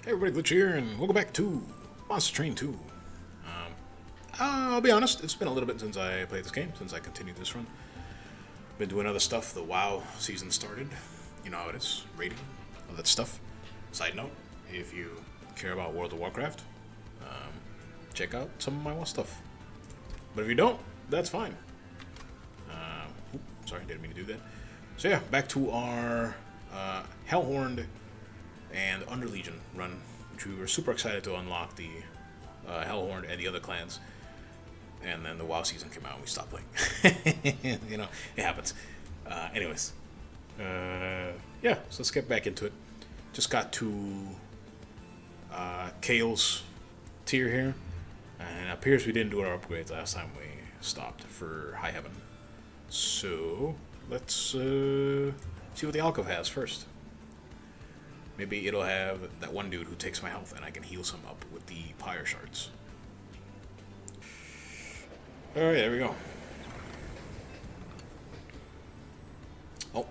Hey everybody, Glitch here, and welcome back to Monster Train 2. I'll be honest, it's been a little bit since I played this game, since I continued this run. Been doing other stuff, the WoW season started. You know how it is, raiding, all that stuff. Side note, if you care about World of Warcraft, check out some of my WoW stuff. But if you don't, that's fine. Sorry, didn't mean to do that. So yeah, back to our Hellhorned and Underlegion run, which we were super excited to unlock the Hellhorned and the other clans. And then the WoW season came out and we stopped playing. You know, it happens. Anyways. Yeah, so let's get back into it. Just got to Cael's tier here. And it appears we didn't do our upgrades last time we stopped for High Heaven. So, let's see what the alcove has first. Maybe it'll have that one dude who takes my health and I can heal some up with the pyre shards. Alright, there we go. Oh,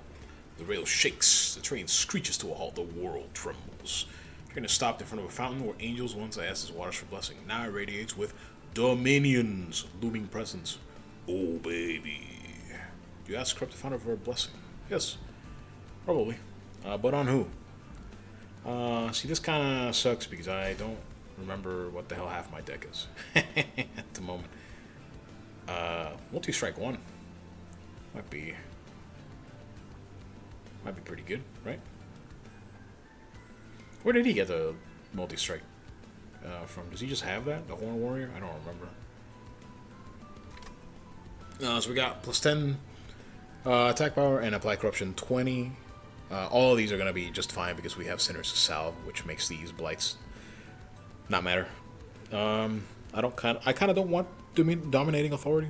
the rail shakes. The train screeches to a halt. The world trembles. The train is stopped in front of a fountain where angels once asked his waters for blessing. Now it radiates with Dominion's looming presence. Oh, baby. Do you ask Corrupt the Founder for a blessing? Yes, probably. But on who? See, this kind of sucks because I don't remember what the hell half my deck is at the moment. Multi-strike 1 might be pretty good, right? Where did he get the multi-strike from? Does he just have that, the Horn Warrior? I don't remember. So we got plus 10 attack power and apply corruption 20. All of these are going to be just fine because we have Sinner's Salve, which makes these blights not matter. I kind of don't want dominating authority.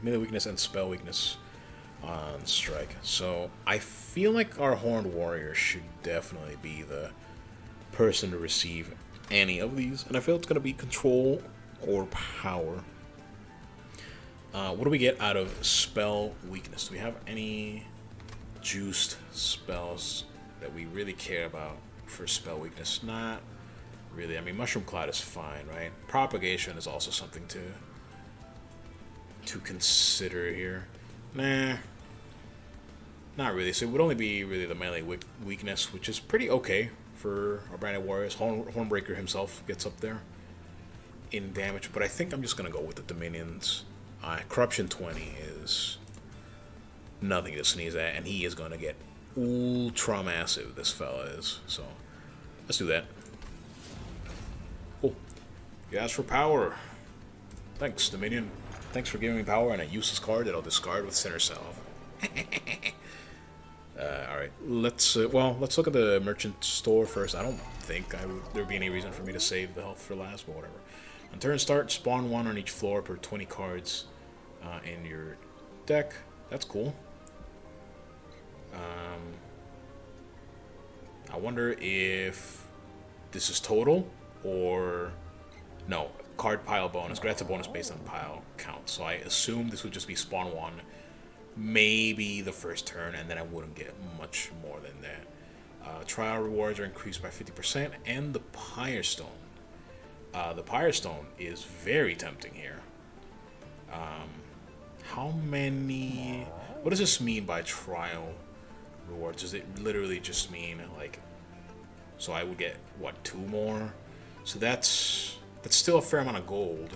Melee weakness and spell weakness on strike. So I feel like our Horned Warrior should definitely be the person to receive any of these, and I feel it's going to be control or power. What do we get out of spell weakness? Do we have any juiced spells that we really care about for spell weakness? Not really. I mean, Mushroom Cloud is fine, right? Propagation is also something to consider here. Nah, not really. So it would only be really the melee weakness, which is pretty okay for our branded warriors. Hornbreaker himself gets up there in damage, but I think I'm just gonna go with the Dominions. Corruption 20 is nothing to sneeze at, and he is going to get ultra massive, this fella is. So, let's do that. Oh, you asked for power. Thanks, Dominion. Thanks for giving me power and a useless card that I'll discard with Sinner's Salve. Alright, let's look at the merchant store first. I don't think there'd be any reason for me to save the health for last, but whatever. On turn start, spawn 1 on each floor per 20 cards in your deck. That's cool. I wonder if this is total or no. Card pile bonus grants a bonus based on pile count. So I assume this would just be spawn 1, maybe the first turn, and then I wouldn't get much more than that. Trial rewards are increased by 50%, and the Pyre Stone. The Pyre Stone is very tempting here. How many... What does this mean by trial rewards? Does it literally just mean, like... So I would get, what, 2 more? So that's still a fair amount of gold,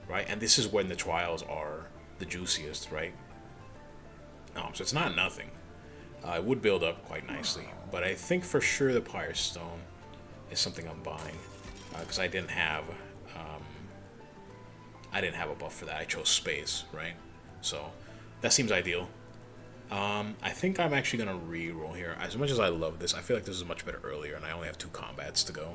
right? And this is when the trials are the juiciest, right? So it's not nothing. It would build up quite nicely. But I think for sure the Pyre Stone is something I'm buying. Because I didn't have a buff for that. I chose space, right? So that seems ideal. I think I'm actually gonna re-roll here. As much as I love this, I feel like this is much better earlier, and I only have 2 combats to go.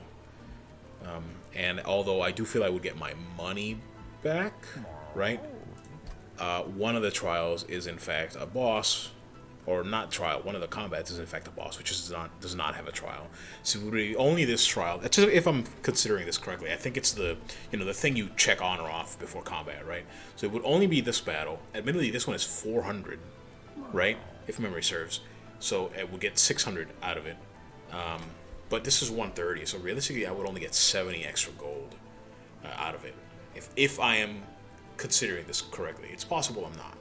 And although I do feel I would get my money back, right? One of the trials is in fact a boss. Or not trial. One of the combats is in fact a boss, which does not have a trial. So really only this trial. That's just, if I'm considering this correctly, I think it's the the thing you check on or off before combat, right? So it would only be this battle. Admittedly, this one is 400, right? If memory serves. So it would get 600 out of it. But this is 130, so realistically I would only get 70 extra gold out of it. If I am considering this correctly. It's possible I'm not.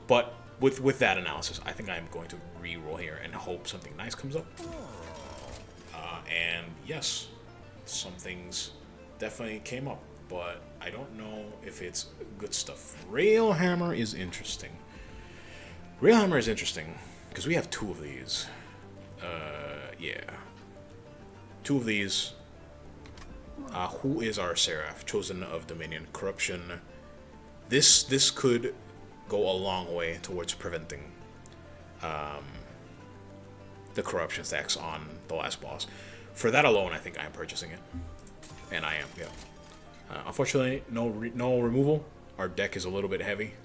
But with that analysis, I think I'm going to re-roll here and hope something nice comes up. And yes, some things definitely came up, but I don't know if it's good stuff. Railhammer is interesting. Railhammer is interesting because we have 2 of these. Yeah. 2 of these. Who is our Seraph? Chosen of Dominion. Corruption. This could go a long way towards preventing the corruption stacks on the last boss. For that alone, I think I am purchasing it. And I am, yeah. Unfortunately, no removal. Our deck is a little bit heavy.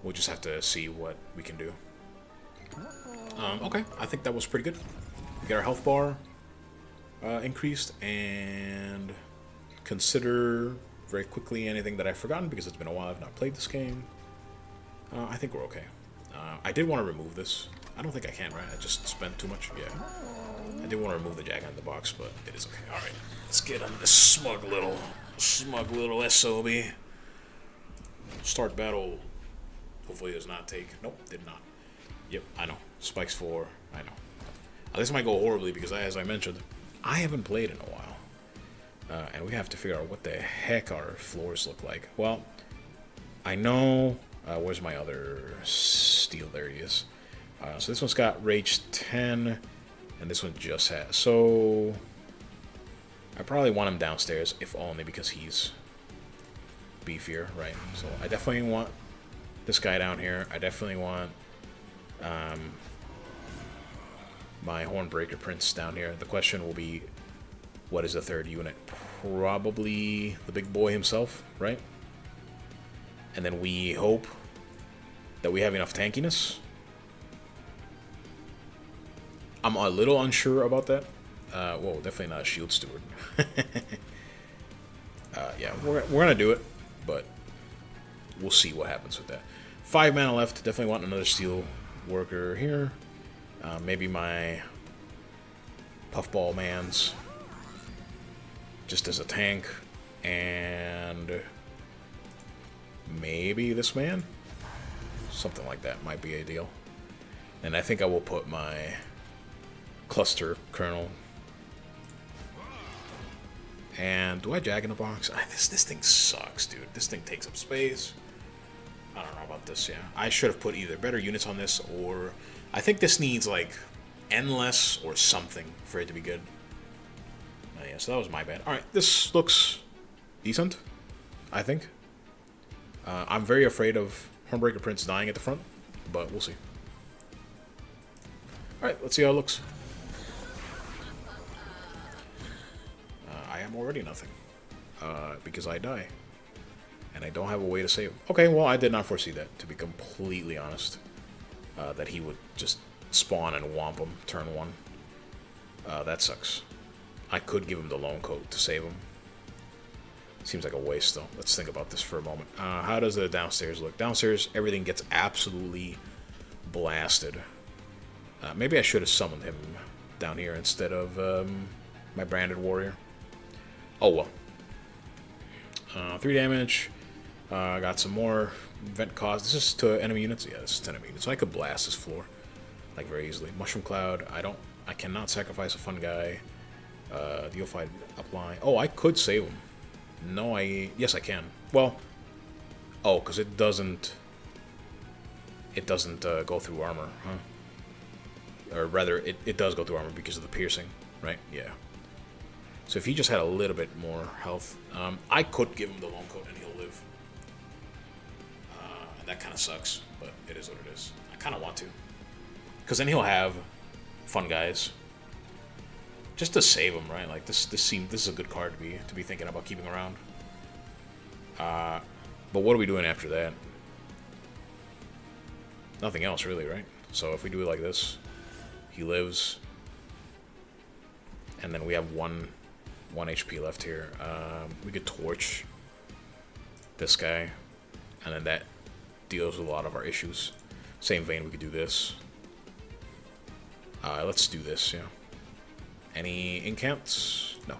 We'll just have to see what we can do. Okay, I think that was pretty good. We get our health bar increased, and consider very quickly anything that I've forgotten because it's been a while I've not played this game. I think we're okay. I did want to remove this. I don't think I can, right? I just spent too much. Yeah. I did want to remove the Jack in the Box, but it is okay. Alright, let's get on this smug little SOB. Start battle. Hopefully it does not take. Nope, did not. Yep, I know. Spikes 4. I know. This might go horribly because, as I mentioned, I haven't played in a while. And we have to figure out what the heck our floors look like. Well, I know... where's my other steel? There he is. So this one's got Rage 10, and this one just has. So I probably want him downstairs, if only because he's beefier, right? So I definitely want this guy down here. I definitely want my Hornbreaker Prince down here. The question will be, what is the 3rd unit? Probably the big boy himself, right? And then we hope that we have enough tankiness. I'm a little unsure about that. Whoa, definitely not a shield steward. Yeah, we're gonna do it, but we'll see what happens with that. 5 mana left. Definitely want another steel worker here. Maybe my puffball mans, just as a tank, and maybe this man. Something like that might be ideal. And I think I will put my cluster kernel. And do I Jack in the Box? This thing sucks, dude. This thing takes up space. I don't know about this, yeah. I should have put either better units on this, or I think this needs like endless or something for it to be good. Yeah, so that was my bad. Alright, this looks decent, I think. I'm very afraid of Hornbreaker Prince dying at the front, but we'll see. Alright, let's see how it looks. I am already nothing. Because I die. And I don't have a way to save him. Okay, well, I did not foresee that, to be completely honest. That he would just spawn and womp him turn 1. That sucks. I could give him the lone coat to save him. Seems like a waste, though. Let's think about this for a moment. How does the downstairs look? Downstairs, everything gets absolutely blasted. Maybe I should have summoned him down here instead of my branded warrior. Oh, well. 3 damage. Got some more vent cost. This is to enemy units? Yeah, this is to enemy units. So I could blast this floor, like, very easily. Mushroom Cloud. I cannot sacrifice a fun guy. Deofied Upline. Oh, I could save him. No, yes, I can. Well, oh, because it doesn't go through armor, huh? Or rather, it does go through armor because of the piercing, right? Yeah. So if he just had a little bit more health, I could give him the lone coat and he'll live. And that kind of sucks, but it is what it is. I kind of want to, because then he'll have fun guys. Just to save him, right? Like this is a good card to be thinking about keeping around. But what are we doing after that? Nothing else, really, right? So if we do it like this, he lives, and then we have one HP left here. We could torch this guy, and then that deals with a lot of our issues. Same vein, we could do this. Let's do this, yeah. Any incounts? No.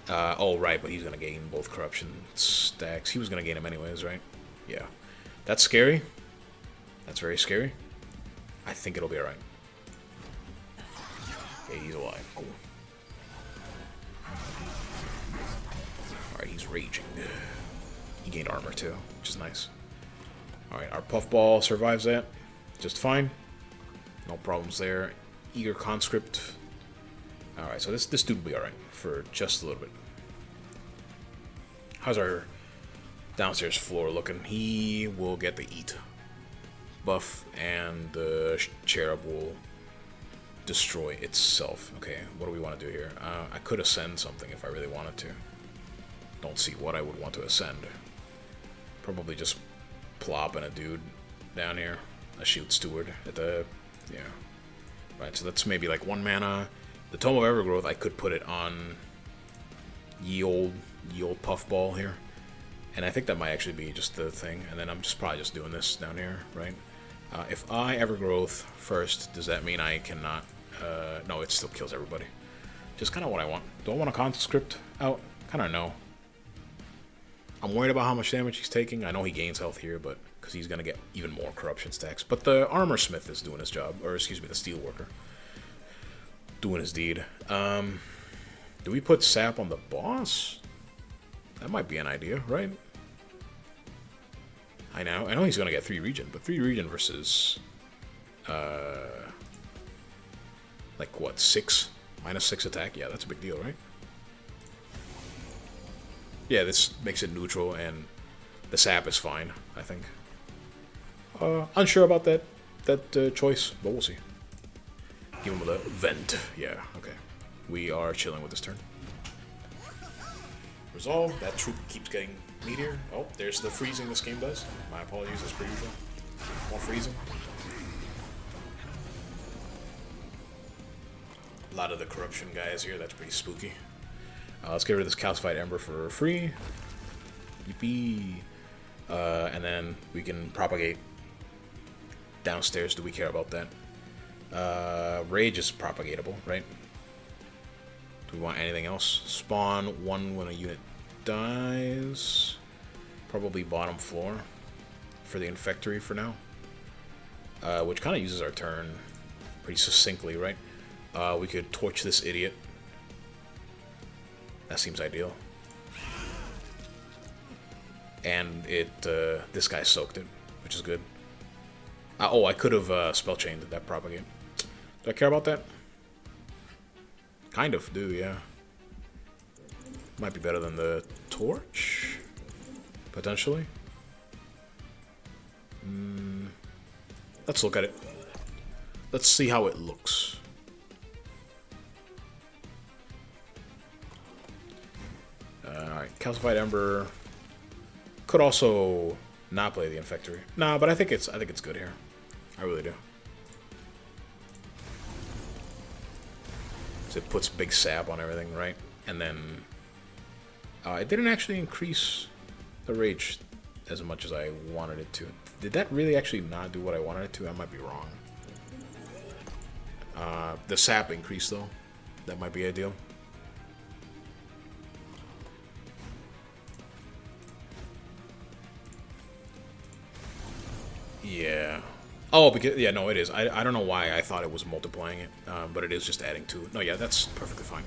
Oh, right, but he's going to gain both corruption stacks. He was going to gain them anyways, right? Yeah. That's scary. That's very scary. I think it'll be alright. Okay, he's alive. Cool. Alright, he's raging. He gained armor too, which is nice. Alright, our puffball survives that just fine. No problems there. Eager conscript. Alright, so this dude will be alright for just a little bit. How's our downstairs floor looking? He will get the eat buff, and the cherub will destroy itself. Okay, what do we want to do here? I could ascend something if I really wanted to. Don't see what I would want to ascend. Probably just plopping a dude down here. A shield steward at the... yeah. Right, so that's maybe like 1 mana. The Tome of Evergrowth, I could put it on ye old puffball here. And I think that might actually be just the thing. And then I'm just probably just doing this down here, right? If I Evergrowth first, does that mean I cannot... no, it still kills everybody. Just kind of what I want. Do I want a conscript out? Kind of no. I'm worried about how much damage he's taking. I know he gains health here, but because he's going to get even more corruption stacks. But the armor smith is doing his job. Or, excuse me, the steel worker. Doing his deed. Do we put sap on the boss? That might be an idea, right? I know he's going to get 3 regen, but 3 regen versus... like, what, 6? Minus 6 attack? Yeah, that's a big deal, right? Yeah, this makes it neutral, and the sap is fine, I think. Unsure about that choice, but we'll see. Give him the vent. Yeah, okay. We are chilling with this turn. Resolve. That troop keeps getting meteor. Oh, there's the freezing this game does. My apologies, as per usual. More freezing. A lot of the corruption guys here. That's pretty spooky. Let's get rid of this calcified ember for free. Yippee. And then we can propagate downstairs. Do we care about that? Rage is propagatable, right? Do we want anything else? Spawn 1 when a unit dies. Probably bottom floor for the infectory for now. Which kind of uses our turn pretty succinctly, right? We could torch this idiot. That seems ideal. And this guy soaked it, which is good. Oh, I could have spell chained that propagate. Do I care about that? Kind of do, yeah. Might be better than the torch, potentially. Let's look at it. Let's see how it looks. Alright, calcified ember. Could also not play the infectory. Nah, but I think it's good here. I really do. So it puts big sap on everything, right? And then it didn't actually increase the rage as much as I wanted it to. Did that really actually not do what I wanted it to? I might be wrong. The sap increased though. That might be ideal. Yeah. Oh, because yeah, no, it is. I don't know why I thought it was multiplying it, but it is just adding 2. No, yeah, that's perfectly fine.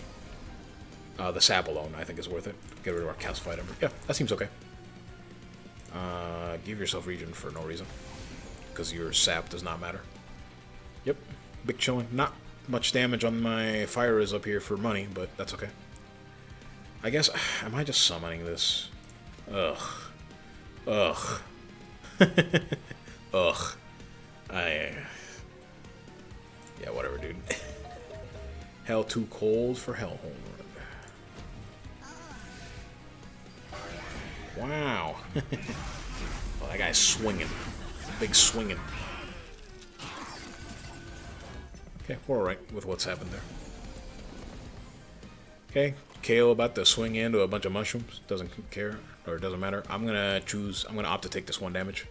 The sap alone, I think, is worth it. Get rid of our calcified ember. Yeah, that seems okay. Give yourself regen for no reason, because your sap does not matter. Yep, big chillin'. Not much damage on my fire is up here for money, but that's okay. I guess, am I just summoning this? Ugh. Ugh. Ugh. Yeah, whatever, dude. Hell too cold for Hellhorned. Wow. Well, that guy's swinging. Big swinging. Okay, we're alright with what's happened there. Okay, Cael about to swing into a bunch of mushrooms. Doesn't care, or doesn't matter. I'm gonna opt to take this 1 damage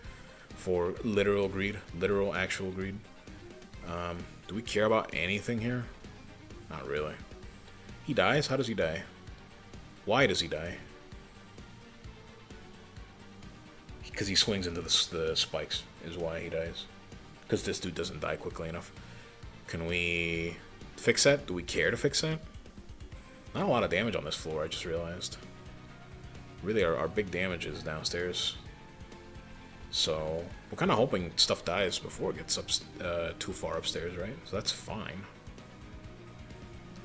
for literal greed. Literal, actual greed. Do we care about anything here? Not really. He dies? How does he die? Why does he die? Because he swings into the spikes is why he dies. Because this dude doesn't die quickly enough. Can we fix that? Do we care to fix that? Not a lot of damage on this floor, I just realized. Really, our big damage is downstairs. So, we're kind of hoping stuff dies before it gets up too far upstairs, right? So that's fine.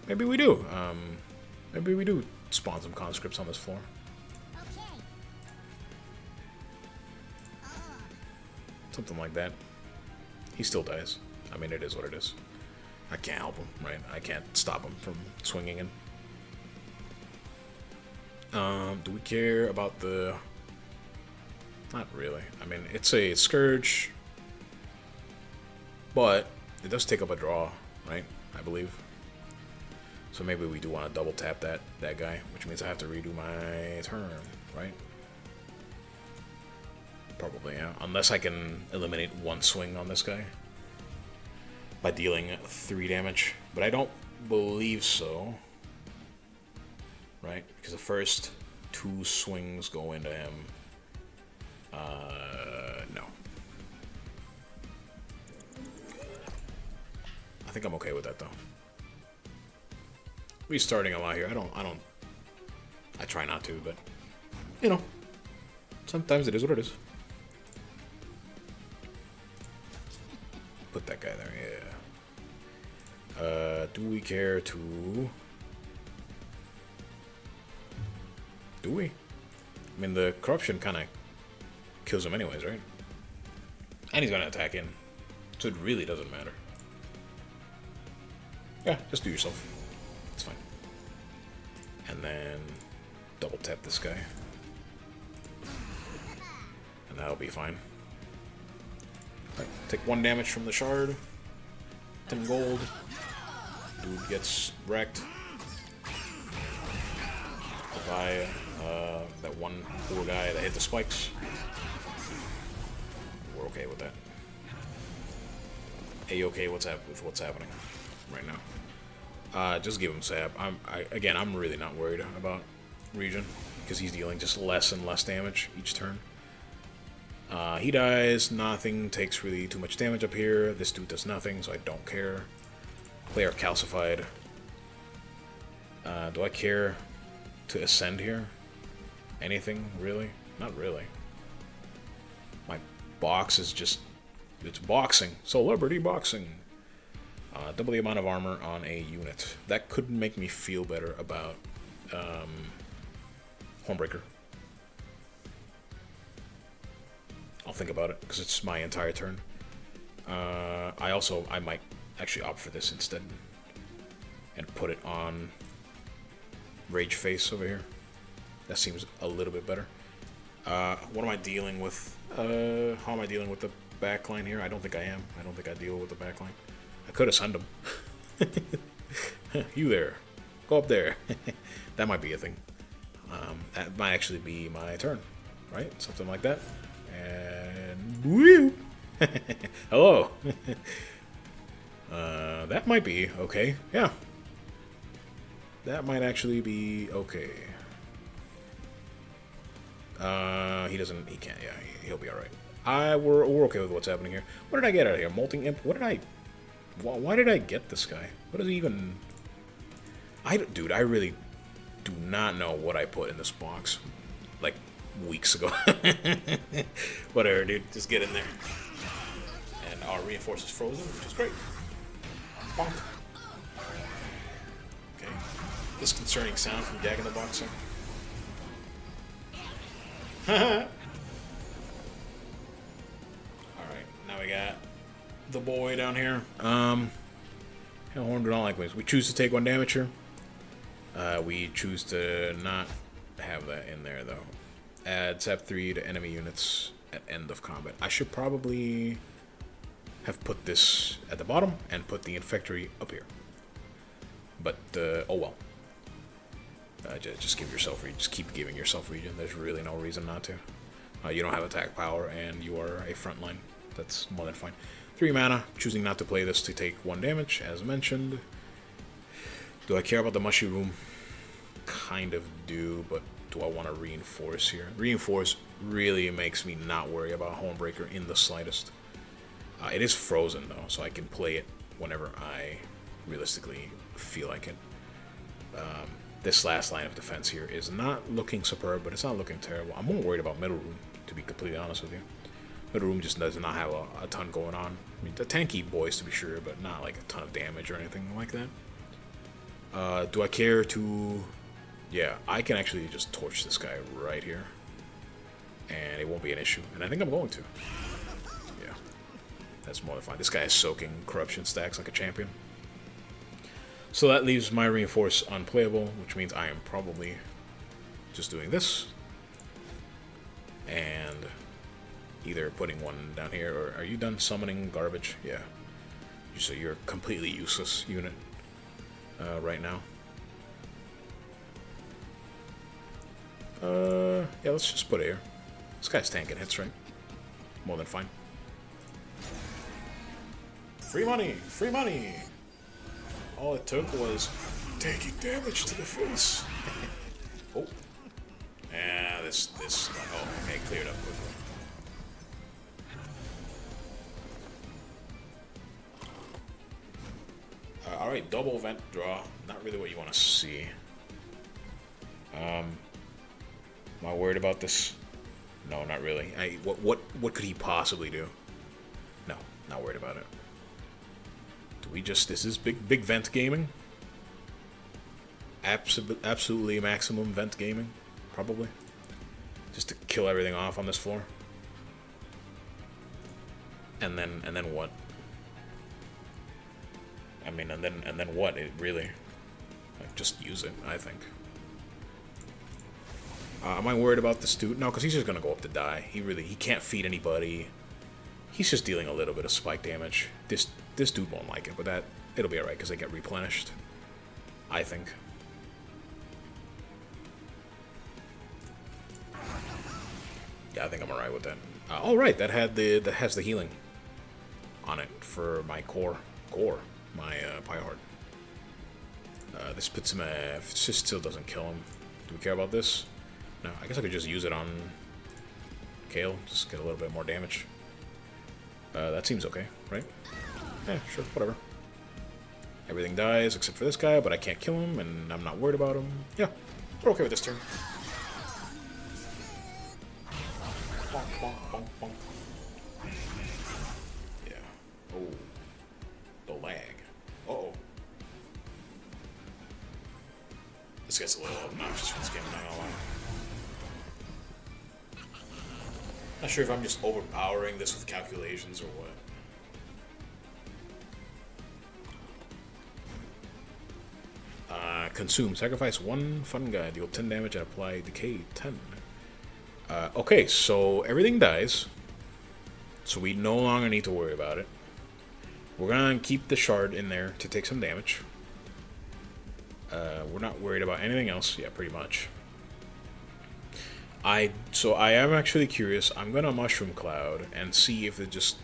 Maybe we do. Maybe we do spawn some conscripts on this floor. Something like that. He still dies. I mean, it is what it is. I can't help him, right? I can't stop him from swinging in. Do we care about the... Not really. I mean, it's a Scourge, but it does take up a draw, right? I believe. So maybe we do want to double tap that guy, which means I have to redo my turn, right? Probably, yeah. Unless I can eliminate one swing on this guy by dealing 3 damage. But I don't believe so. Right? Because the first 2 swings go into him. No. I think I'm okay with that, though. Restarting a lot here. I try not to, but, you know, sometimes it is what it is. Put that guy there, yeah. Do we care to... Do we? I mean, the corruption kind of kills him anyways, right? And he's gonna attack in, so it really doesn't matter. Yeah, just do yourself. It's fine. And then double tap this guy. And that'll be fine. Right, take 1 damage from the shard. 10 gold. Dude gets wrecked by that one poor guy that hit the spikes. We're okay with that. A-okay with what's happening right now. Just give him sap. I'm really not worried about Regen because he's dealing just less and less damage each turn. He dies, nothing takes really too much damage up here. This dude does nothing, so I don't care. Player calcified. Do I care to ascend here? Anything, really? Not really. My box is just... It's boxing. Celebrity boxing. Double the amount of armor on a unit. That could make me feel better about Hornbreaker. I'll think about it, because it's my entire turn. I might actually opt for this instead. And put it on Rage Face over here. That seems a little bit better. What am I dealing with? How am I dealing with the backline here? I don't think I am. I don't think I deal with the backline. I could ascend him. You there. Go up there. That might be a thing. That might actually be my turn. Right? Something like that. And... Woo! Hello. That might be okay. Yeah. That might actually be okay. He can't, yeah, he'll be alright. We're okay with what's happening here. What did I get out of here? Molting Imp? Why did I get this guy? What is he even... Dude, I really do not know what I put in this box. Like, weeks ago. Whatever, dude, just get in there. And our reinforce is frozen, which is great. Bonk. Okay. Disconcerting sound from Jack in the Box, sir. Alright, now we got the boy down here. Hellhorned do not like ways. We choose to take 1 damage here. We choose to not have that in there, though. Add Sap 3 to enemy units at end of combat. I should probably have put this at the bottom and put the Infectory up here. But, oh well. Just give yourself regen. Just keep giving yourself regen. There's really no reason not to. You don't have attack power, and you are a frontline. That's more than fine. 3 mana, choosing not to play this to take 1 damage, as mentioned. Do I care about the mushy room? Kind of do, but do I want to reinforce here? Reinforce really makes me not worry about Homebreaker in the slightest. It is frozen though, so I can play it whenever I realistically feel like it. This last line of defense here is not looking superb, but it's not looking terrible. I'm more worried about middle room, to be completely honest with you. Middle room just does not have a ton going on. I mean, the tanky boys to be sure, but not like a ton of damage or anything like that. Do I care to... Yeah, I can actually just torch this guy right here. And it won't be an issue. And I think I'm going to. Yeah. That's more than fine. This guy is soaking corruption stacks like a champion. So that leaves my reinforce unplayable, which means I am probably just doing this. And either putting one down here, or are you done summoning garbage? Yeah. So you're a completely useless unit right now. Yeah, let's just put it here. This guy's tanking hits, right? More than fine. Free money! Free money! All it took was taking damage to the face. Oh. Yeah, this, oh, okay, cleared up quickly. Alright, double vent draw. Not really what you want to see. Am I worried about this? No, not really. What could he possibly do? No, not worried about it. Do we just... This is big vent gaming? Absolutely maximum vent gaming? Probably. Just to kill everything off on this floor. And then what? I mean, and then what? It really... Like, just use it, I think. Am I worried about this dude? No, because he's just gonna go up to die. He can't feed anybody. He's just dealing a little bit of spike damage. This dude won't like it, but it'll be alright because they get replenished. I think. Yeah, I think I'm alright with that. All right, that has the healing on it for my core, my Pie Heart. This puts him at... Just still doesn't kill him. Do we care about this? No, I guess I could just use it on Cael, just get a little bit more damage. That seems okay, right? Yeah, sure, whatever. Everything dies except for this guy, but I can't kill him, and I'm not worried about him. Yeah, we're okay with this turn. Bonk, bonk, bonk, bonk. Yeah. Oh. The lag. Uh-oh. This gets a little obnoxious for this game, I'm not gonna lie. Not sure if I'm just overpowering this with calculations or what. Consume. Sacrifice 1 fun guy. Deal 10 damage and apply decay 10. Okay, so everything dies. So we no longer need to worry about it. We're gonna keep the shard in there to take some damage. We're not worried about anything else. Yeah, pretty much. So I am actually curious. I'm gonna Mushroom Cloud and see if it just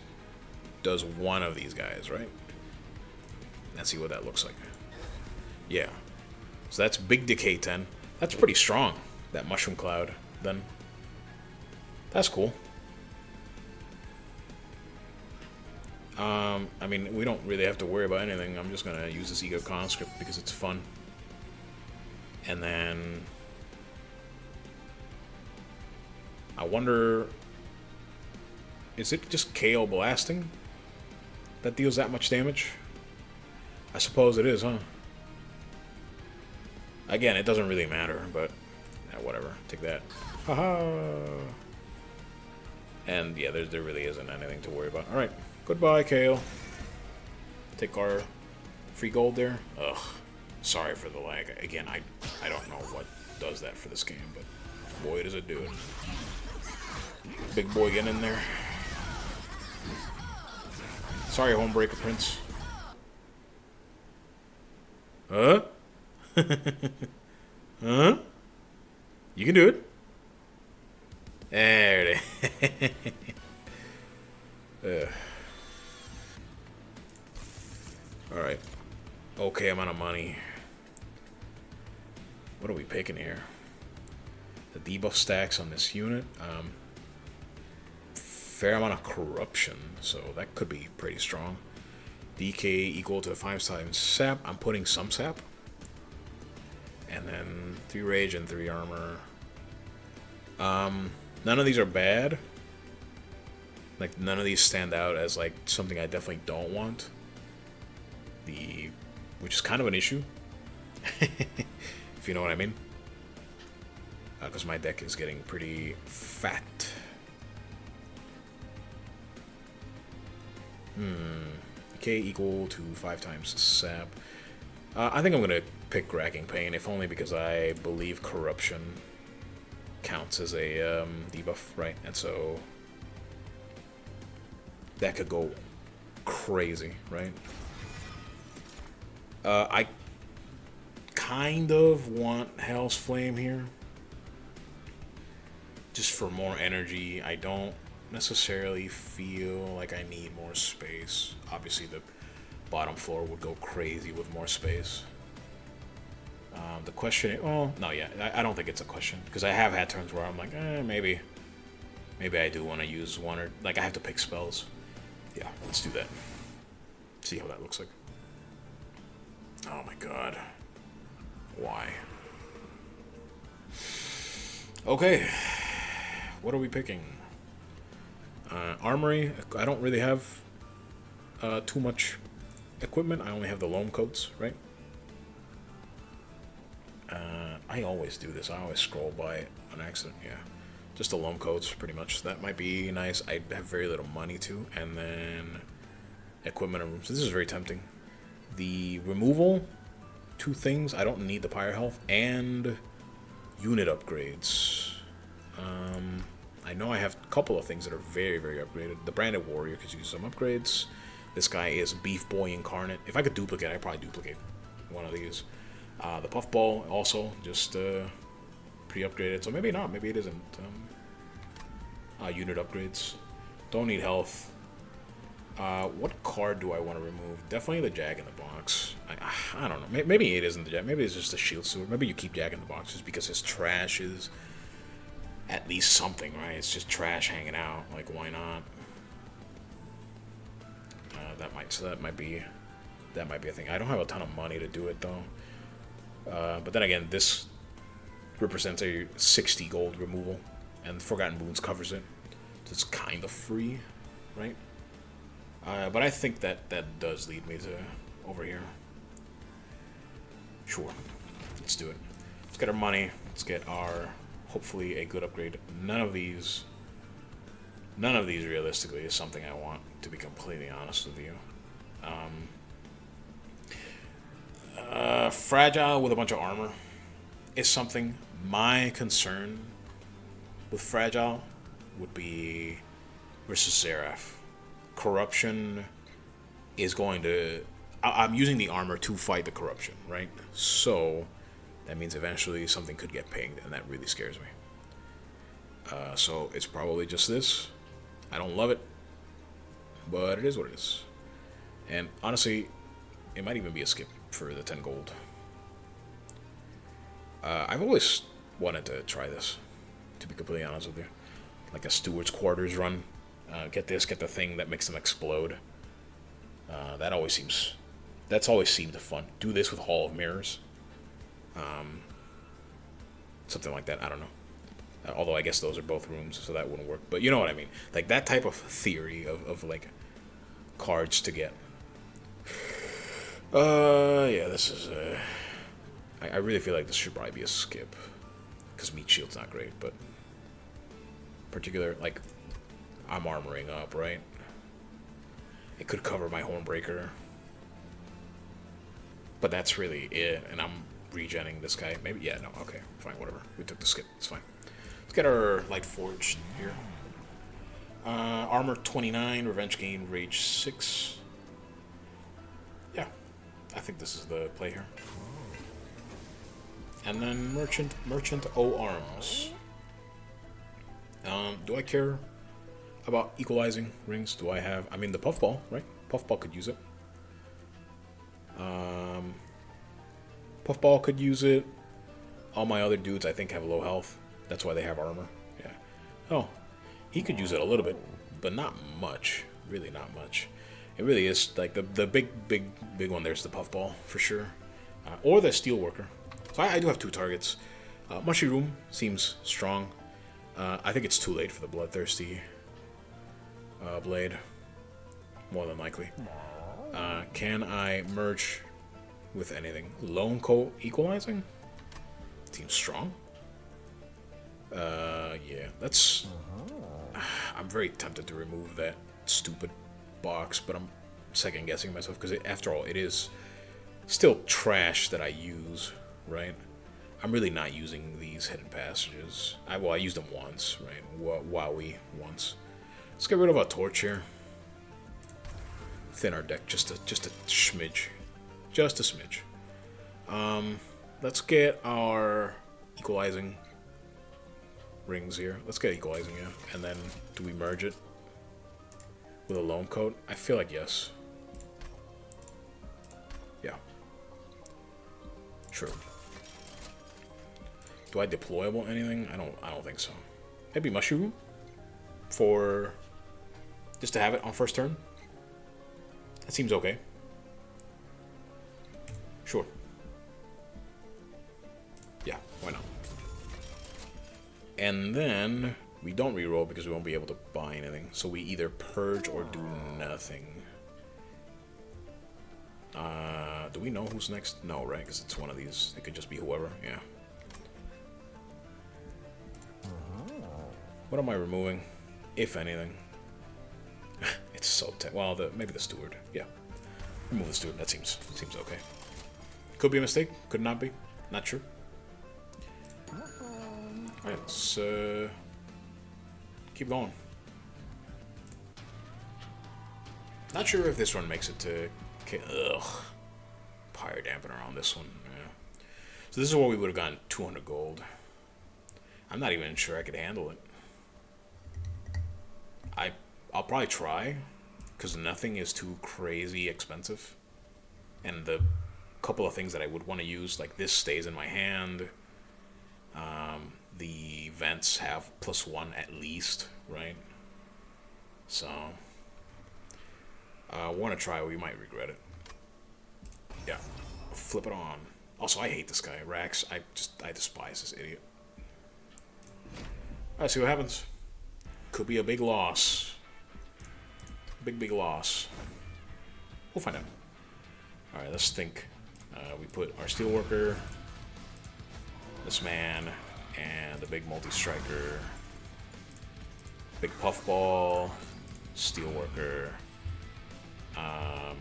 does one of these guys, right? And see what that looks like. Yeah. So that's big decay 10. That's pretty strong, that Mushroom Cloud, then. That's cool. I mean, we don't really have to worry about anything. I'm just gonna use this Ego Conscript because it's fun. And then... I wonder... Is it just Cael blasting that deals that much damage? I suppose it is, huh? Again, it doesn't really matter, but... Yeah, whatever. Take that. Haha! And yeah, there really isn't anything to worry about. Alright. Goodbye, Cael. Take our free gold there. Ugh. Sorry for the lag. Again, I don't know what does that for this game, but boy, does it do it. Big boy getting in there. Sorry, Homebreaker Prince. Huh? Huh? You can do it. There it is. Alright. Okay amount of money. What are we picking here? The debuff stacks on this unit. Fair amount of corruption, so that could be pretty strong. DK equal to 5 times sap. I'm putting some sap. And then 3 rage and 3 armor. None of these are bad. Like, none of these stand out as, like, something I definitely don't want. Which is kind of an issue. If you know what I mean. Because my deck is getting pretty fat. K equal to 5 times sap. I think I'm going to pick Racking Pain, if only because I believe corruption counts as a debuff, right? And so that could go crazy, right? I kind of want Hell's Flame here. Just for more energy. I don't necessarily feel like I need more space. Obviously the bottom floor would go crazy with more space. The question, well, no, yeah, I don't think it's a question, because I have had turns where I'm like, maybe I do want to use one, or like I have to pick spells. Yeah, let's do that. See how that looks like. Oh my god. Why? Okay. What are we picking? Armory. I don't really have too much equipment. I only have the loam coats, right? I always do this. I always scroll by it on accident. Yeah, just the loam coats, pretty much. That might be nice. I have very little money too, and then equipment and rooms. So this is very tempting. The removal, 2 things. I don't need the pyre health, and unit upgrades. I know I have a couple of things that are very, very upgraded. The Branded Warrior could use some upgrades. This guy is Beef Boy Incarnate. If I could duplicate, I'd probably duplicate one of these. The Puffball also just pretty upgraded. So maybe not. Maybe it isn't. Unit upgrades. Don't need health. What card do I want to remove? Definitely the Jack in the Box. I don't know. Maybe it isn't the Jack. Maybe it's just the Shield Steward. Maybe you keep Jack in the Box just because his trash is at least something, right? It's just trash hanging out. Like, why not? That might be a thing. I don't have a ton of money to do it though. But then again, this represents a 60 gold removal, and Forgotten Boons covers it, so it's kind of free, right? But I think that does lead me to over here. Sure, let's do it. Let's get our money. Let's get our, hopefully, a good upgrade. None of these realistically is something I want, to be completely honest with you. Fragile with a bunch of armor is something. My concern with Fragile would be versus Seraph. Corruption is going to... I'm using the armor to fight the corruption, right? So that means eventually something could get pinged, and that really scares me. So it's probably just this. I don't love it, but it is what it is. And honestly, it might even be a skip for the 10 gold. I've always wanted to try this, to be completely honest with you. Like a Steward's Quarters run. Get the thing that makes them explode. That's always seemed fun. Do this with Hall of Mirrors. Something like that, I don't know. Although I guess those are both rooms, so that wouldn't work. But you know what I mean. Like that type of theory of like cards to get. Yeah, this is I really feel like this should probably be a skip, because Meat Shield's not great, but particular, like, I'm armoring up, right? It could cover my Hornbreaker, but that's really it, and I'm regenning this guy. Maybe, yeah, no, okay, fine, whatever. We took the skip, it's fine. Let's get our Light Forged here. Armor 29, Revenge Gain, Rage 6. Yeah, I think this is the play here. And then Merchant O Arms. Do I care about equalizing rings? Do I have... I mean, the Puffball, right? Puffball could use it. Puffball could use it. All my other dudes, I think, have low health. That's why they have armor. Yeah. Oh, he could use it a little bit, but not much. Really not much. It really is, like, the big one there's the Puffball, for sure. Or the Steelworker. So I do have 2 targets. Mushroom seems strong. I think it's too late for the Bloodthirsty Blade. More than likely. Can I merge with anything? Lone Coat Equalizing? Seems strong. Yeah, that's... I'm very tempted to remove that stupid box, but I'm second guessing myself because after all, it is still trash that I use, right? I'm really not using these hidden passages. I used them once, right? Wowie once. Let's get rid of our torch here. Thin our deck just a smidge, just a smidge. Let's get our equalizing rings here. Let's get equalizing, yeah. And then do we merge it with a lone coat? I feel like yes. Yeah. Sure. Do I deployable anything? I don't think so. Maybe mushroom for just to have it on first turn. That seems okay. Sure. Yeah, why not? And then we don't reroll because we won't be able to buy anything. So we either purge or do nothing. Do we know who's next? No, right? Because it's one of these. It could just be whoever. Yeah. What am I removing, if anything? It's so well, maybe the steward. Yeah, remove the steward. That seems okay. Could be a mistake. Could not be. Not sure. All right, let's keep going. Not sure if this one makes it to. Ugh, Pyre Dampener on this one. Yeah. So this is where we would have gotten 200 gold. I'm not even sure I could handle it. I'll probably try, because nothing is too crazy expensive. And the couple of things that I would want to use, like this stays in my hand. The vents have +1 at least, right? So, I want to try, we might regret it. Yeah, flip it on. Also, I hate this guy, Rax. I despise this idiot. Alright, see what happens. Could be a big loss. Big loss. We'll find out. Alright, let's think. We put our Steelworker, this man, and the big multi-striker. Big Puffball, Steelworker. I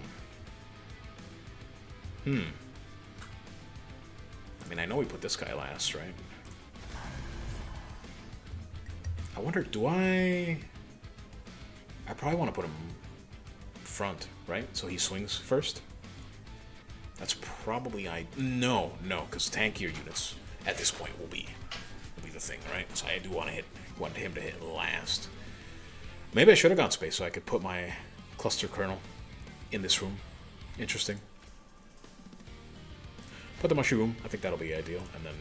mean, I know we put this guy last, right? I wonder, do I probably want to put him front, right? So he swings first. That's probably no, because tankier units at this point will be the thing, right? So I do want him to hit last. Maybe I should have gone space so I could put my cluster kernel in this room. Interesting. Put the mushroom. I think that'll be ideal, and then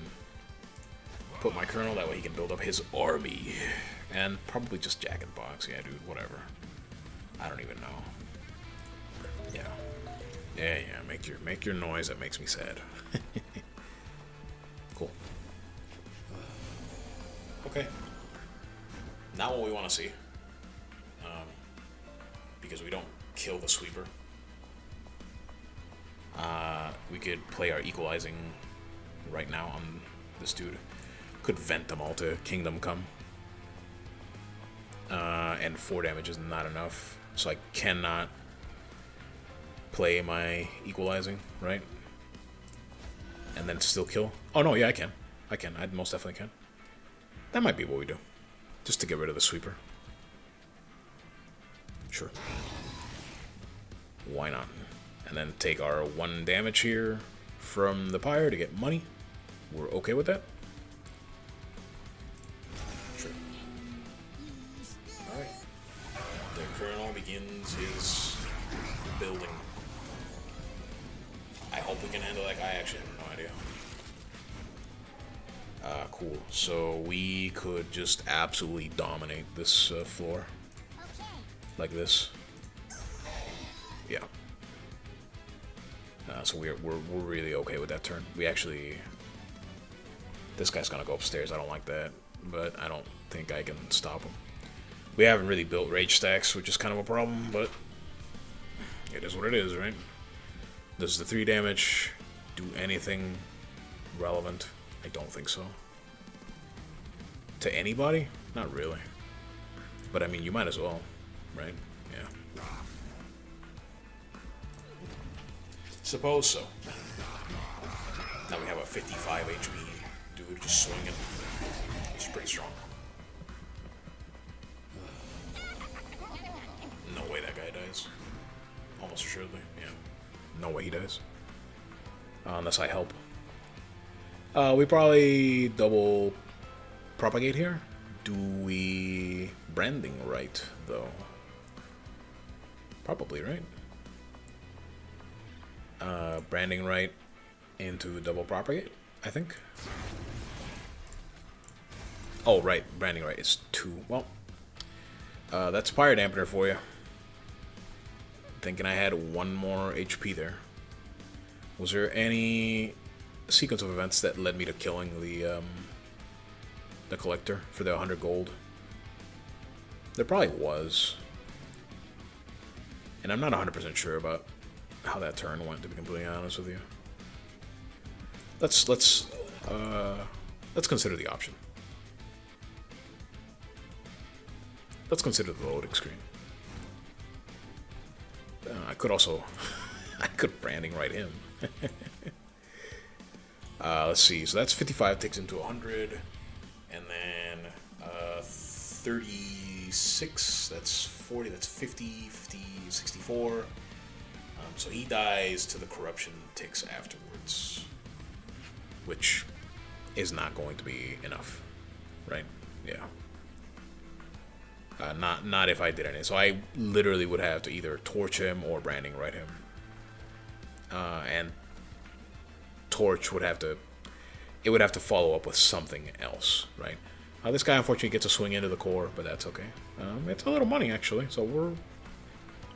put my kernel, that way he can build up his army. And probably just Jack and Box. Yeah, dude, whatever. I don't even know. Yeah. Yeah, make your noise that makes me sad. Cool. Okay. Not what we want to see. Because we don't kill the sweeper. We could play our equalizing right now on this dude. Could vent them all to Kingdom Come. And 4 damage is not enough. So I cannot play my equalizing, right? And then still kill. Oh no, yeah, I can. I most definitely can. That might be what we do. Just to get rid of the sweeper. Sure. Why not? And then take our 1 damage here from the pyre to get money. We're okay with that? Sure. Alright. The colonel begins his building. if we can handle that guy. I actually have no idea. Cool. So we could just absolutely dominate this floor. Like this. Yeah. So we're really okay with that turn. We actually... This guy's gonna go upstairs. I don't like that. But I don't think I can stop him. We haven't really built rage stacks, which is kind of a problem, but... It is what it is, right? Does the 3 damage do anything relevant? I don't think so. To anybody? Not really. But I mean, you might as well, right? Yeah. Suppose so. Now we have a 55 HP dude just swinging. He's pretty strong. No way that guy dies. Almost assuredly, yeah. No way he dies. Unless I help. We probably double propagate here. Do we branding right, though? Probably, right? Branding right into double propagate, I think. Oh, right. Branding right is 2. Well, that's Fire Dampener for you. Thinking I had 1 more HP there. Was there any sequence of events that led me to killing the collector for the 100 gold? There probably was. And I'm not 100% sure about how that turn went, to be completely honest with you. Let's consider the option. Let's consider the loading screen. I could also... I could branding right him. Let's see. So that's 55 takes into 100. And then 36. That's 40. That's 50. 50. 64. So he dies to the corruption ticks afterwards. Which is not going to be enough. Right? Yeah. Not if I did any. So I literally would have to either torch him or branding right him. And torch would have to... It would have to follow up with something else, right? This guy unfortunately gets a swing into the core, but that's okay. It's a little money actually, so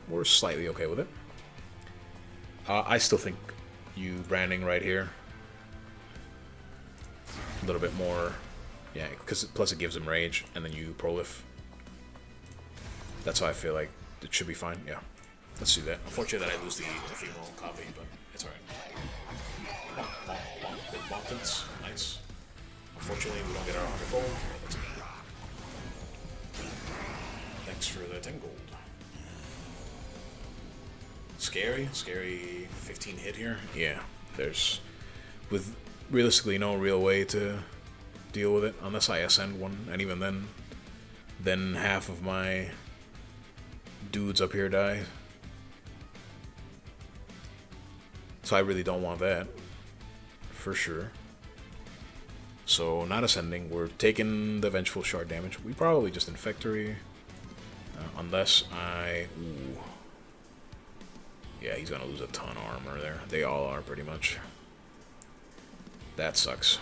we're slightly okay with it. I still think you branding right here a little bit more, yeah, because plus it gives him rage, and then you prolif. That's why I feel like it should be fine. Yeah, let's do that. Unfortunately, that I lose the ephemeral copy, but it's alright. Good bumpins, nice. Unfortunately, we don't get our 100 gold. That's okay. Thanks for the 10 gold. Scary 15 hit here. Yeah, there's with realistically no real way to deal with it unless I ascend one, and even then half of my dudes up here die. So I really don't want that for sure. So not ascending, we're taking the vengeful shard damage. We probably just infectory, unless I. Ooh. Yeah, he's gonna lose a ton of armor there. They all are pretty much. That sucks.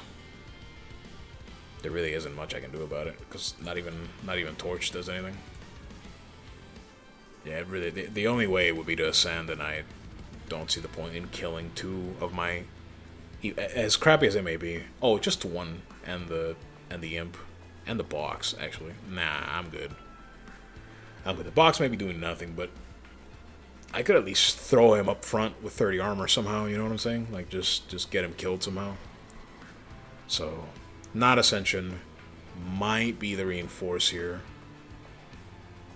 There really isn't much I can do about it because not even torch does anything. Yeah, really, the only way would be to ascend, and I don't see the point in killing 2 of my. As crappy as it may be. Oh, just 1 and the imp and the box actually. Nah, I'm good. The box may be doing nothing, but I could at least throw him up front with 30 armor somehow, you know what I'm saying? Like, just get him killed somehow. So, not Ascension. Might be the Reinforce here.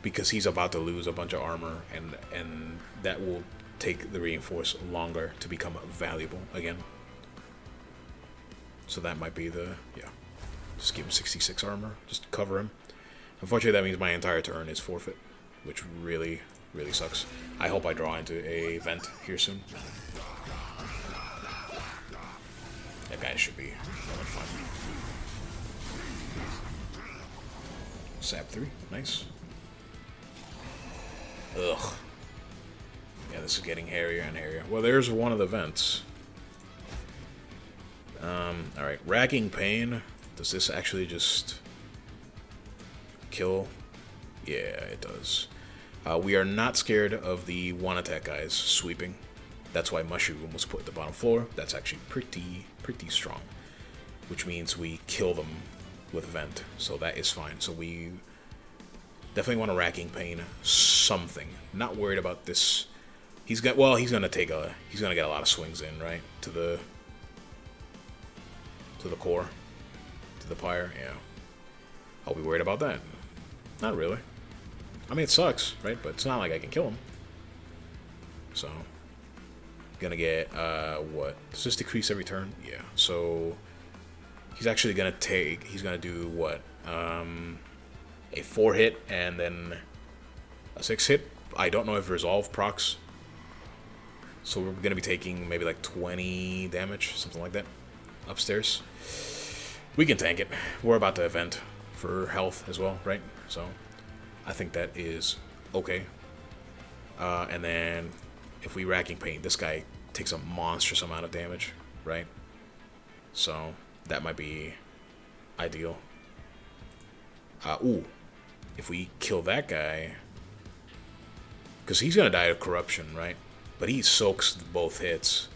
Because he's about to lose a bunch of armor, and that will take the Reinforce longer to become valuable again. So that might be the... yeah. Just give him 66 armor. Just cover him. Unfortunately, that means my entire turn is forfeit. Which really... really sucks. I hope I draw into a vent here soon. That guy should be fine. Sap 3, nice. Ugh. Yeah, this is getting hairier and hairier. Well, there's one of the vents. Alright, Racking Pain. Does this actually just kill? Yeah, it does. We are not scared of the one attack guys sweeping. That's why Mushroom was put at the bottom floor. That's actually pretty strong. Which means we kill them with Vent. So that is fine. So we definitely want a Racking Pain something. Not worried about this. He's gonna get a lot of swings in, right? To the core. To the pyre, yeah. I'll be worried about that. Not really. I mean, it sucks, right? But it's not like I can kill him. So, gonna get, what? Does this decrease every turn? Yeah. So, he's actually gonna do what? A 4 hit and then a 6 hit. I don't know if Resolve procs. So we're gonna be taking maybe like 20 damage, something like that, upstairs. We can tank it. We're about to event for health as well, right? So I think that is okay. And then if we Racking Pain, this guy takes a monstrous amount of damage, right? So that might be ideal. Ooh, if we kill that guy, because he's gonna die of corruption, right? But he soaks both hits.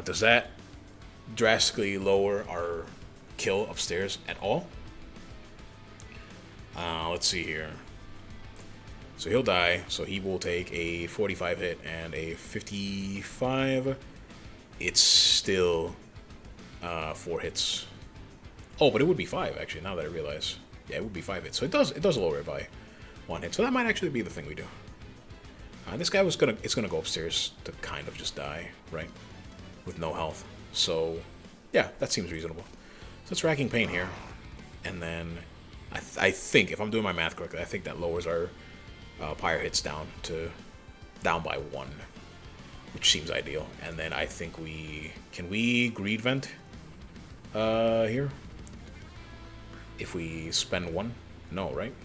Does that drastically lower our kill upstairs at all? Let's see here. So he'll die, so he will take a 45 hit and a 55. It's still 4 hits. Oh, but it would be 5 actually, now that I realize. Yeah, it would be 5 hits. So it does lower it by 1 hit. So that might actually be the thing we do. This guy it's gonna go upstairs to kind of just die, right? With no health. So yeah, that seems reasonable. So it's Racking Pain here. And then I think, if I'm doing my math correctly, I think that lowers our pyre hits down by 1, which seems ideal. And then I think can we Greed Vent here? If we spend 1? No, right?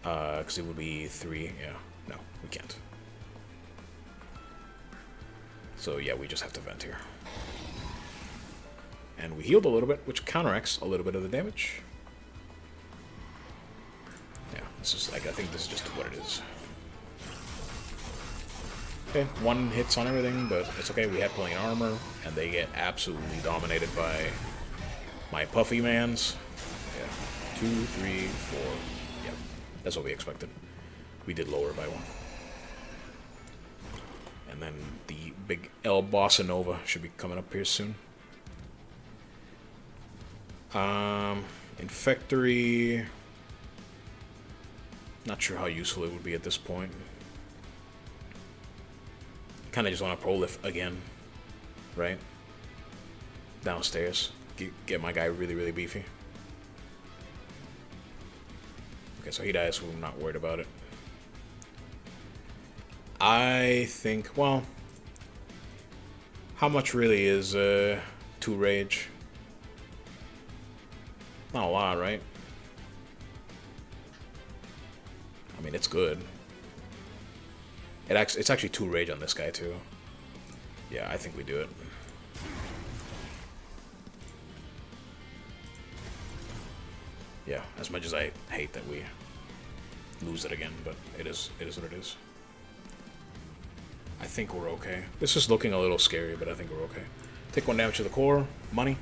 Because it would be 3. Yeah, no, we can't. So yeah, we just have to Vent here. And we healed a little bit, which counteracts a little bit of the damage. Yeah, this is like, I think this is just what it is. Okay, 1 hits on everything, but it's okay. We have plenty of armor, and they get absolutely dominated by my Puffy Mans. Yeah, 2, 3, 4. Yeah, that's what we expected. We did lower by 1. And then the big El Bossa Nova should be coming up here soon. Infectory. Not sure how useful it would be at this point. Kind of just want to prolif again, right? Downstairs. Get my guy really beefy. Okay, so he dies, so I'm not worried about it. I think, well, how much really is 2 rage? Not a lot, right? I mean, it's good. It's actually 2 rage on this guy too. Yeah, I think we do it. Yeah, as much as I hate that we lose it again, but it is what it is. I think we're okay. This is looking a little scary, but I think we're okay. Take 1 damage to the core. Money.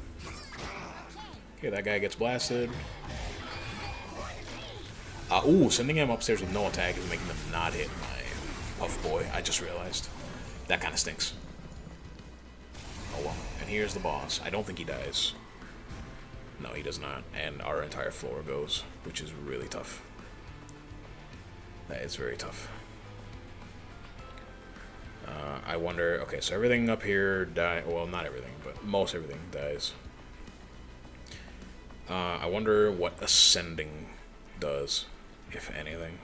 Okay, that guy gets blasted. Ooh, sending him upstairs with no attack is making them not hit my Puff Boy. I just realized. That kind of stinks. Oh well. And here's the boss. I don't think he dies. No, he does not. And our entire floor goes, which is really tough. That is very tough. I wonder... Okay, so everything up here dies... Well, not everything, but most everything dies. I wonder what Ascending does, if anything.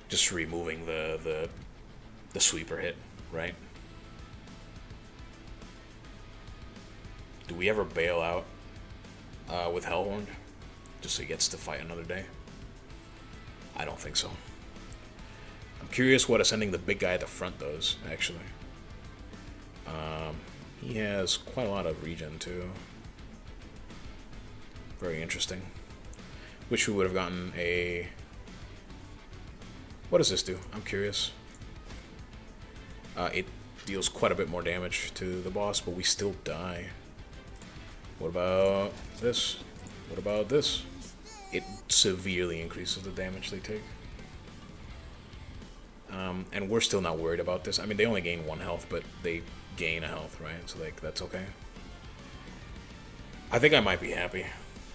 Just removing the sweeper hit, right? Do we ever bail out with Hellhorned? Just so he gets to fight another day? I don't think so. I'm curious what Ascending the big guy at the front does, actually. He has quite a lot of regen too. Very interesting. Wish we would have gotten a... What does this do? I'm curious. It deals quite a bit more damage to the boss, but we still die. What about this? What about this? It severely increases the damage they take. And we're still not worried about this. I mean, they only gain 1 health, but they gain a health, right? So, like, that's okay. I think I might be happy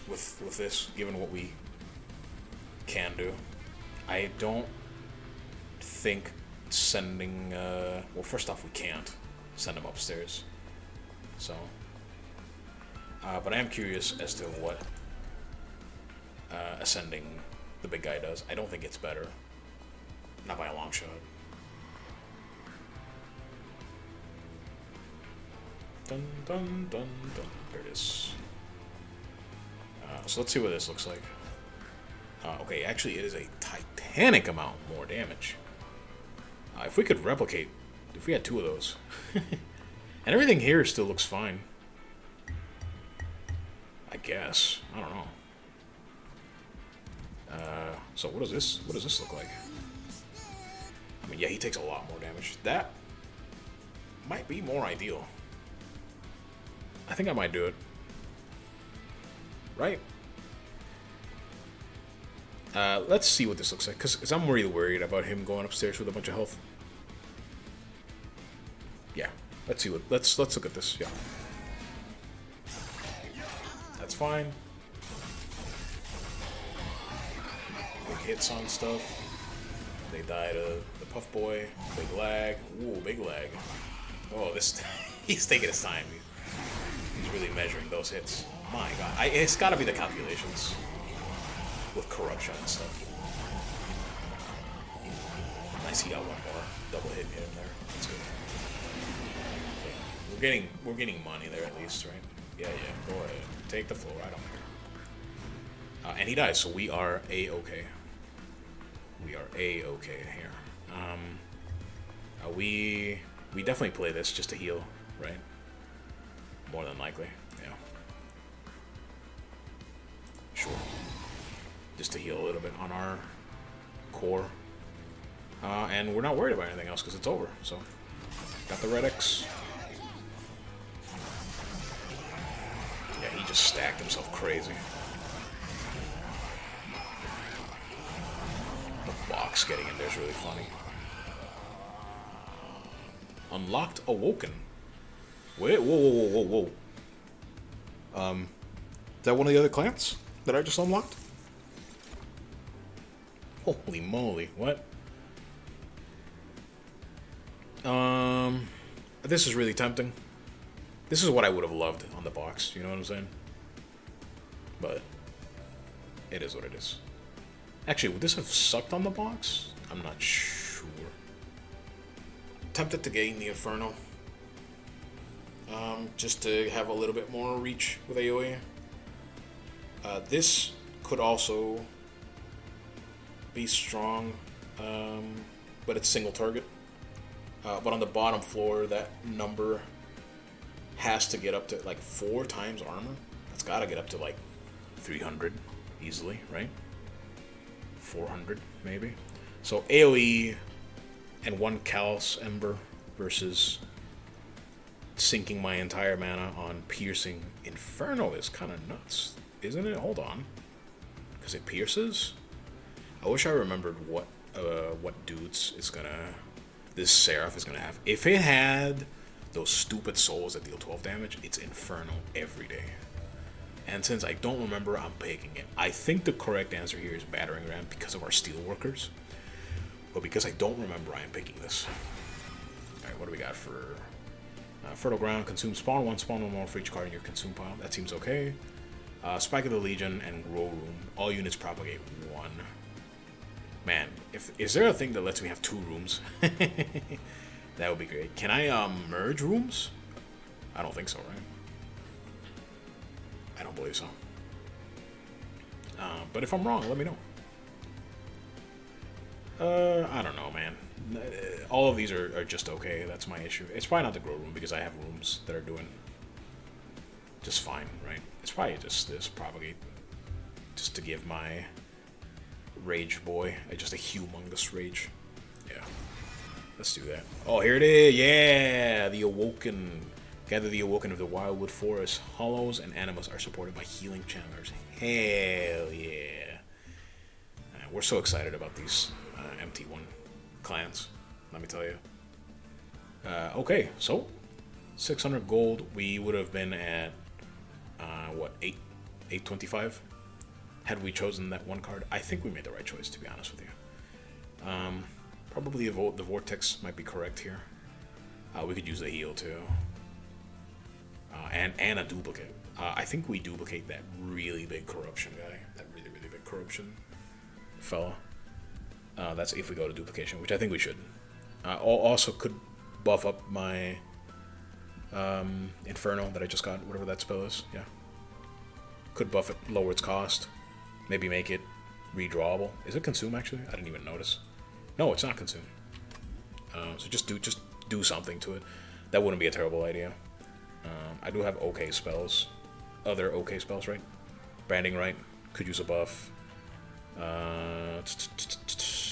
with this, given what we can do. I don't think sending... well, first off, we can't send him upstairs. So... but I am curious as to what ascending the big guy does. I don't think it's better. Not by a long shot. Dun dun dun dun. There it is. So let's see what this looks like. Okay, actually it is a titanic amount more damage. If we could replicate, if we had 2 of those. And everything here still looks fine. I guess. I don't know. So what does this look like? I mean, yeah, he takes a lot more damage. That might be more ideal. I think I might do it. Right? Let's see what this looks like, because I'm really worried about him going upstairs with a bunch of health. Yeah, let's see what. Let's look at this. Yeah, that's fine. Big hits on stuff. They die to the Puff Boy. Big lag. Ooh, big lag. Oh, this he's taking his time. He's really measuring those hits. My God, it's got to be the calculations with corruption and stuff. Nice, he got 1 more double hit him there. That's good. Yeah. We're getting money there at least, right? Yeah, go ahead, take the floor. I don't care. And he dies, so we are a-okay. We are a-okay here. We definitely play this just to heal, right? More than likely, yeah. Sure. Just to heal a little bit on our core. And we're not worried about anything else because it's over, so. Got the Red X. Yeah, he just stacked himself crazy. The box getting in there is really funny. Unlocked Awoken. Wait, whoa. Is that one of the other clans that I just unlocked? Holy moly, what? This is really tempting. This is what I would have loved on the box, you know what I'm saying? But it is what it is. Actually, would this have sucked on the box? I'm not sure. Tempted to gain the Inferno. Just to have a little bit more reach with AoE. This could also be strong, but it's single target. But on the bottom floor, that number has to get up to like 4 times armor. It's got to get up to like 300 easily, right? 400 maybe. So AoE and 1 Callous Ember versus sinking my entire mana on piercing Inferno is kind of nuts, isn't it? Hold on, because it pierces. I wish I remembered what dudes this Seraph is gonna have. If it had those stupid souls that deal 12 damage, it's Inferno every day. And since I don't remember, I'm picking it. I think the correct answer here is Battering Ram because of our Steelworkers. But because I don't remember, I am picking this. Alright, what do we got for... Fertile Ground, consume spawn 1 more for each card in your consume pile. That seems okay. Spike of the Legion and Grow Room. All units propagate 1. Man, is there a thing that lets me have 2 rooms? That would be great. Can I merge rooms? I don't think so, right? I don't believe so. But if I'm wrong, let me know. I don't know, man. All of these are just okay. That's my issue. It's probably not the grow room because I have rooms that are doing just fine, right? It's probably just this propagate, just to give my rage boy just a humongous rage. Yeah, let's do that. Oh, here it is. Yeah, the Awoken. Gather the Awoken of the Wildwood Forest. Hollows and Animus are supported by healing channelers. Hell yeah. We're so excited about these MT1 clans, let me tell you. Okay, so 600 gold. We would have been at what, 825 had we chosen that one card. I think we made the right choice, to be honest with you. Probably the Vortex might be correct here. We could use the heal too, and a duplicate. I think we duplicate that really big corruption guy, that really big corruption fella. That's if we go to duplication, which I think we should. Also could buff up my Inferno that I just got, whatever that spell is. Yeah, could buff it, lower its cost, maybe make it redrawable. Is it consume actually? I didn't even notice. No, it's not consume. So just do something to it. That wouldn't be a terrible idea. I do have okay spells, other okay spells, right? Branding right, could use a buff.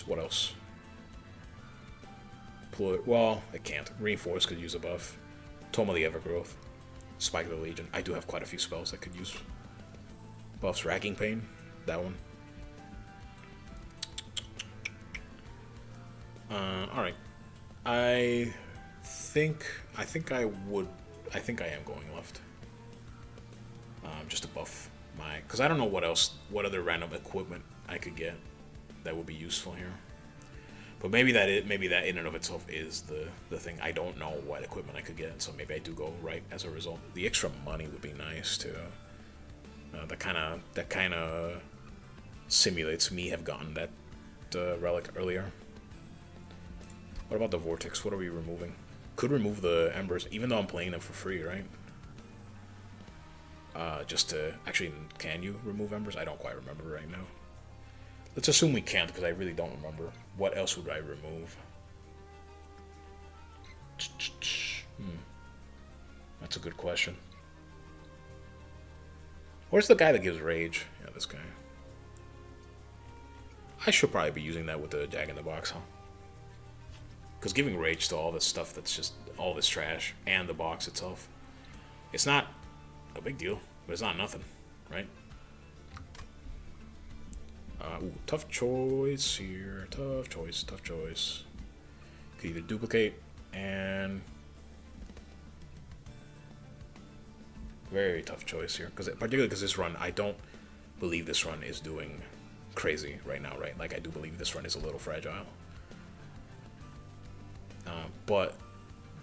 What else? Well, it can't. Reinforce could use a buff. Tome of the Evergrowth. Spike of the Legion. I do have quite a few spells that could use buffs. Racking Pain. That one. Alright. I think I am going left. Just to buff my... Because I don't know what other random equipment I could get that would be useful here. But maybe that in and of itself is the thing. I don't know what equipment I could get, so maybe I do go right as a result. The extra money would be nice too. That kind of simulates me have gotten that relic earlier. What about the Vortex? What are we removing? Could remove the Embers, even though I'm playing them for free, right? Just to... Actually, can you remove Embers? I don't quite remember right now. Let's assume we can't, because I really don't remember. What else would I remove? That's a good question. Where's the guy that gives rage? Yeah, this guy. I should probably be using that with the Jag in the Box, huh? Because giving rage to all this stuff that's just all this trash and the box itself, it's not a big deal, but it's not nothing, right? Ooh, tough choice here. Tough choice. Could either duplicate and... Very tough choice here. Particularly because this run, I don't believe this run is doing crazy right now, right? Like, I do believe this run is a little fragile. But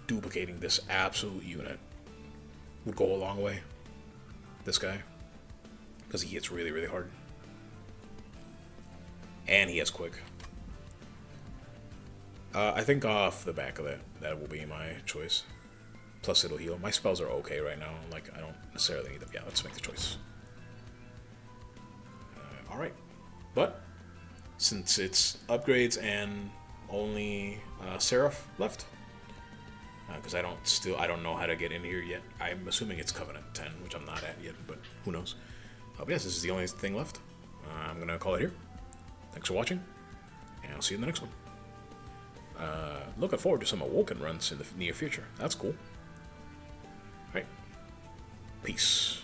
duplicating this absolute unit would go a long way. This guy. Because he hits really, really hard. And he has quick. I think off the back of that will be my choice. Plus it'll heal. My spells are okay right now. Like, I don't necessarily need them. Yeah, let's make the choice. Alright. But, since it's upgrades and only Seraph left, because I don't know how to get in here yet. I'm assuming it's Covenant 10, which I'm not at yet, but who knows. But yes, this is the only thing left. I'm going to call it here. Thanks for watching, and I'll see you in the next one. Looking forward to some Awoken runs in the near future. That's cool. Alright. Peace.